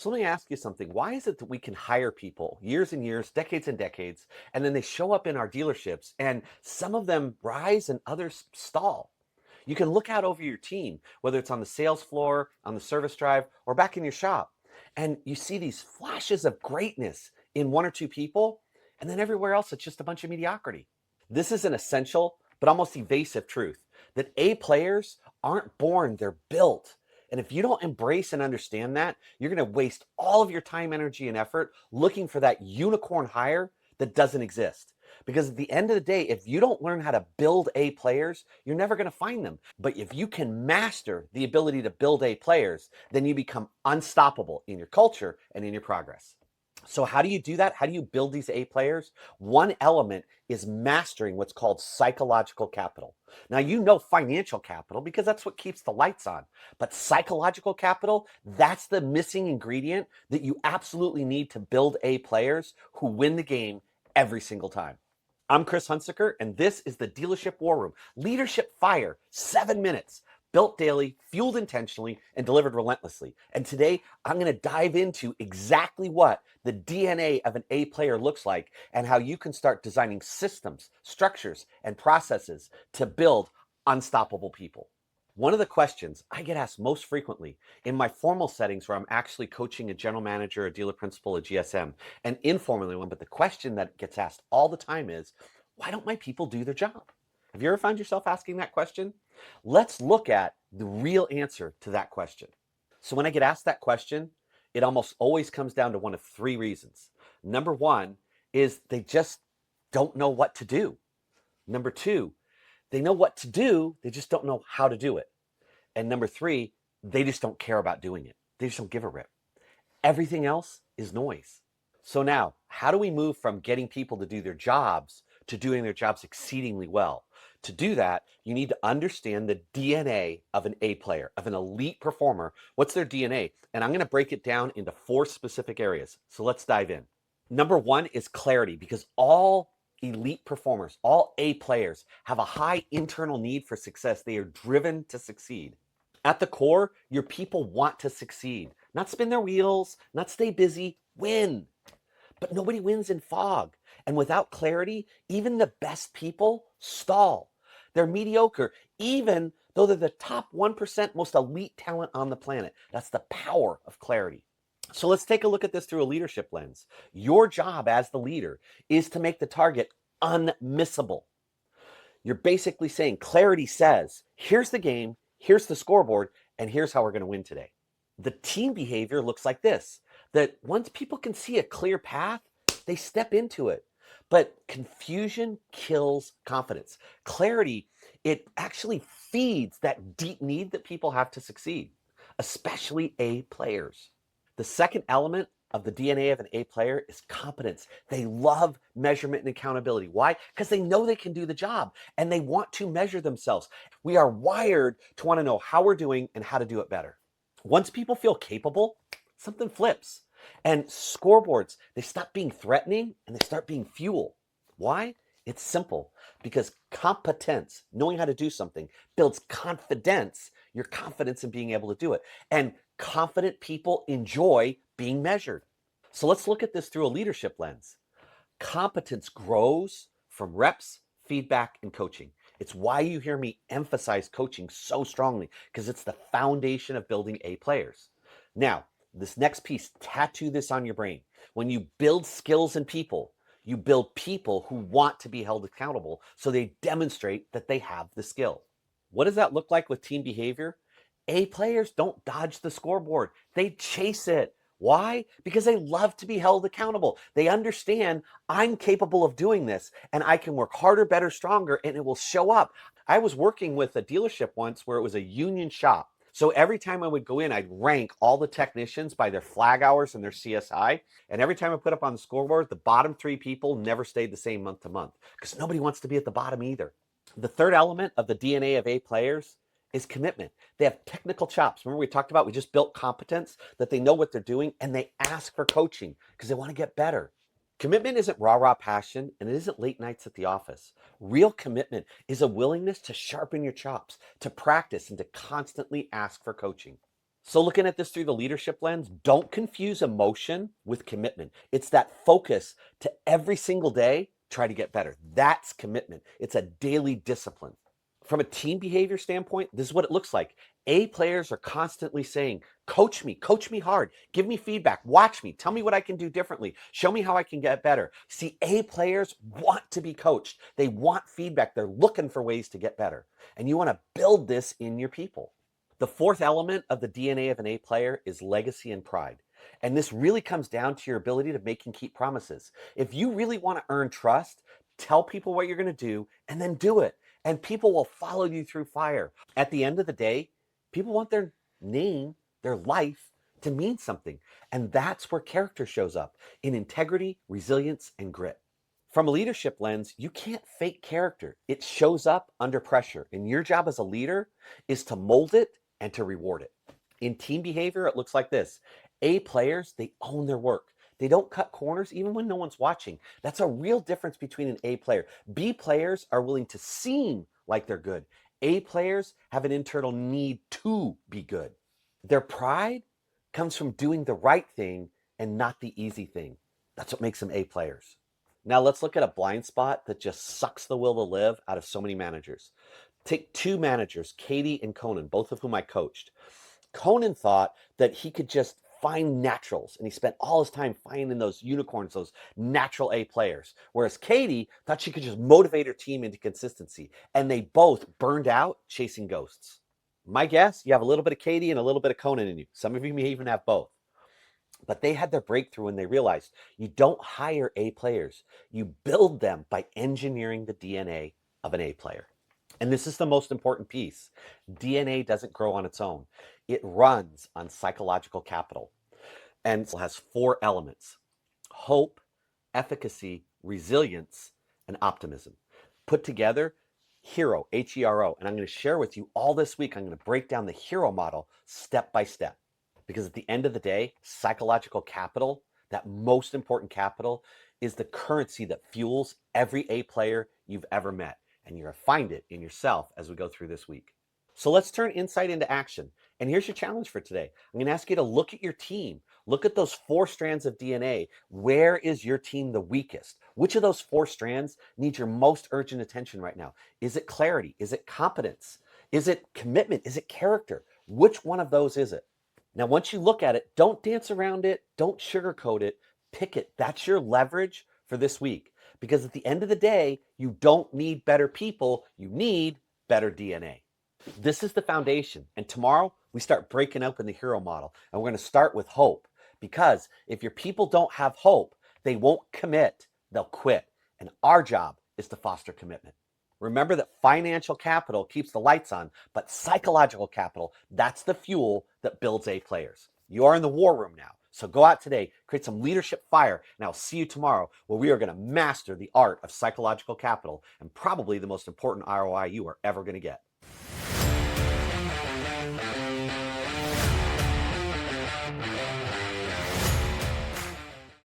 So let me ask you something. Why is it that we can hire people years and years, decades and decades, and then they show up in our dealerships and some of them rise and others stall? You can look out over your team, whether it's on the sales floor, on the service drive, or back in your shop, and you see these flashes of greatness in one or two people, and then everywhere else it's just a bunch of mediocrity. This is an essential but almost evasive truth that A players aren't born, they're built. And if you don't embrace and understand that, you're going to waste all of your time, energy, and effort looking for that unicorn hire that doesn't exist. Because at the end of the day, if you don't learn how to build A players, you're never going to find them. But if you can master the ability to build A players, then you become unstoppable in your culture and in your progress. So how do you do that? How do you build these A players? One element is mastering what's called psychological capital. Now, you know financial capital because that's what keeps the lights on. But psychological capital, that's the missing ingredient that you absolutely need to build A players who win the game every single time. I'm Chris Hunsicker, and this is the Dealership War Room. Leadership fire, 7 minutes. Built daily, fueled intentionally, and delivered relentlessly. And today, I'm going to dive into exactly what the DNA of an A player looks like and how you can start designing systems, structures, and processes to build unstoppable people. One of the questions I get asked most frequently in my formal settings where I'm actually coaching a general manager, a dealer principal, a GSM, and informally one, but the question that gets asked all the time is, why don't my people do their job? Have you ever found yourself asking that question? Let's look at the real answer to that question. So when I get asked that question, it almost always comes down to one of three reasons. Number one is they just don't know what to do. Number two, they know what to do, they just don't know how to do it. And number three, they just don't care about doing it. They just don't give a rip. Everything else is noise. So now, how do we move from getting people to do their jobs to doing their jobs exceedingly well? To do that, you need to understand the DNA of an A player, of an elite performer. What's their DNA? And I'm going to break it down into 4 specific areas. So let's dive in. Number 1 is clarity, because all elite performers, all A players have a high internal need for success. They are driven to succeed. At the core, your people want to succeed, not spin their wheels, not stay busy, win. But nobody wins in fog. And without clarity, even the best people stall. They're mediocre, even though they're the top 1% most elite talent on the planet. That's the power of clarity. So let's take a look at this through a leadership lens. Your job as the leader is to make the target unmissable. You're basically saying clarity says, here's the game, here's the scoreboard, and here's how we're going to win today. The team behavior looks like this, that once people can see a clear path, they step into it. But confusion kills confidence. Clarity, it actually feeds that deep need that people have to succeed, especially A players. The second element of the DNA of an A player is competence. They love measurement and accountability. Why? Because they know they can do the job and they want to measure themselves. We are wired to want to know how we're doing and how to do it better. Once people feel capable, something flips. And scoreboards, they stop being threatening and they start being fuel. Why? It's simple. Because competence, knowing how to do something, builds confidence, your confidence in being able to do it. And confident people enjoy being measured. So let's look at this through a leadership lens. Competence grows from reps, feedback, and coaching. It's why you hear me emphasize coaching so strongly, because it's the foundation of building A players. Now, this next piece, tattoo this on your brain. When you build skills in people, you build people who want to be held accountable, so they demonstrate that they have the skill. What does that look like with team behavior? A players don't dodge the scoreboard. They chase it. Why? Because they love to be held accountable. They understand I'm capable of doing this and I can work harder, better, stronger, and it will show up. I was working with a dealership once where it was a union shop. So every time I would go in, I'd rank all the technicians by their flag hours and their CSI. And every time I put up on the scoreboard, the bottom 3 people never stayed the same month to month because nobody wants to be at the bottom either. The third element of the DNA of A players is commitment. They have technical chops. Remember we talked about, we just built competence, that they know what they're doing and they ask for coaching because they want to get better. Commitment isn't rah-rah passion and it isn't late nights at the office. Real commitment is a willingness to sharpen your chops, to practice and to constantly ask for coaching. So, looking at this through the leadership lens, don't confuse emotion with commitment. It's that focus to every single day, try to get better. That's commitment. It's a daily discipline. From a team behavior standpoint, this is what it looks like. A players are constantly saying, coach me hard, give me feedback, watch me, tell me what I can do differently, show me how I can get better. See, A players want to be coached. They want feedback. They're looking for ways to get better. And you want to build this in your people. The fourth element of the DNA of an A player is legacy and pride. And this really comes down to your ability to make and keep promises. If you really want to earn trust, tell people what you're going to do and then do it. And people will follow you through fire. At the end of the day, people want their name, their life to mean something. And that's where character shows up in integrity, resilience, and grit. From a leadership lens, you can't fake character. It shows up under pressure. And your job as a leader is to mold it and to reward it. In team behavior, it looks like this. A players, they own their work. They don't cut corners even when no one's watching. That's a real difference between an A player. B players are willing to seem like they're good. A players have an internal need to be good. Their pride comes from doing the right thing and not the easy thing. That's what makes them A players. Now let's look at a blind spot that just sucks the will to live out of so many managers. Take two managers, Katie and Conan, both of whom I coached. Conan thought that he could just find naturals, and he spent all his time finding those unicorns, those natural A players. Whereas Katie thought she could just motivate her team into consistency, and they both burned out chasing ghosts. My guess, you have a little bit of Katie and a little bit of Conan in you. Some of you may even have both. But they had their breakthrough when they realized you don't hire A players. You build them by engineering the DNA of an A player. And this is the most important piece. DNA doesn't grow on its own. It runs on psychological capital and has four elements: hope, efficacy, resilience, and optimism. Put together, HERO, H-E-R-O. And I'm going to share with you all this week. I'm going to break down the HERO model step by step. Because at the end of the day, psychological capital, that most important capital, is the currency that fuels every A player you've ever met. And you're going to find it in yourself as we go through this week. So let's turn insight into action. And here's your challenge for today. I'm going to ask you to look at your team. Look at those four strands of DNA. Where is your team the weakest? Which of those four strands needs your most urgent attention right now? Is it clarity? Is it competence? Is it commitment? Is it character? Which one of those is it? Now, once you look at it, don't dance around it. Don't sugarcoat it. Pick it. That's your leverage for this week. Because at the end of the day, you don't need better people. You need better DNA. This is the foundation. And tomorrow, we start breaking open the HERO model. And we're going to start with hope. Because if your people don't have hope, they won't commit. They'll quit. And our job is to foster commitment. Remember that financial capital keeps the lights on, but psychological capital, that's the fuel that builds A players. You are in the war room now. So go out today, create some leadership fire, and I'll see you tomorrow where we are going to master the art of psychological capital and probably the most important ROI you are ever going to get.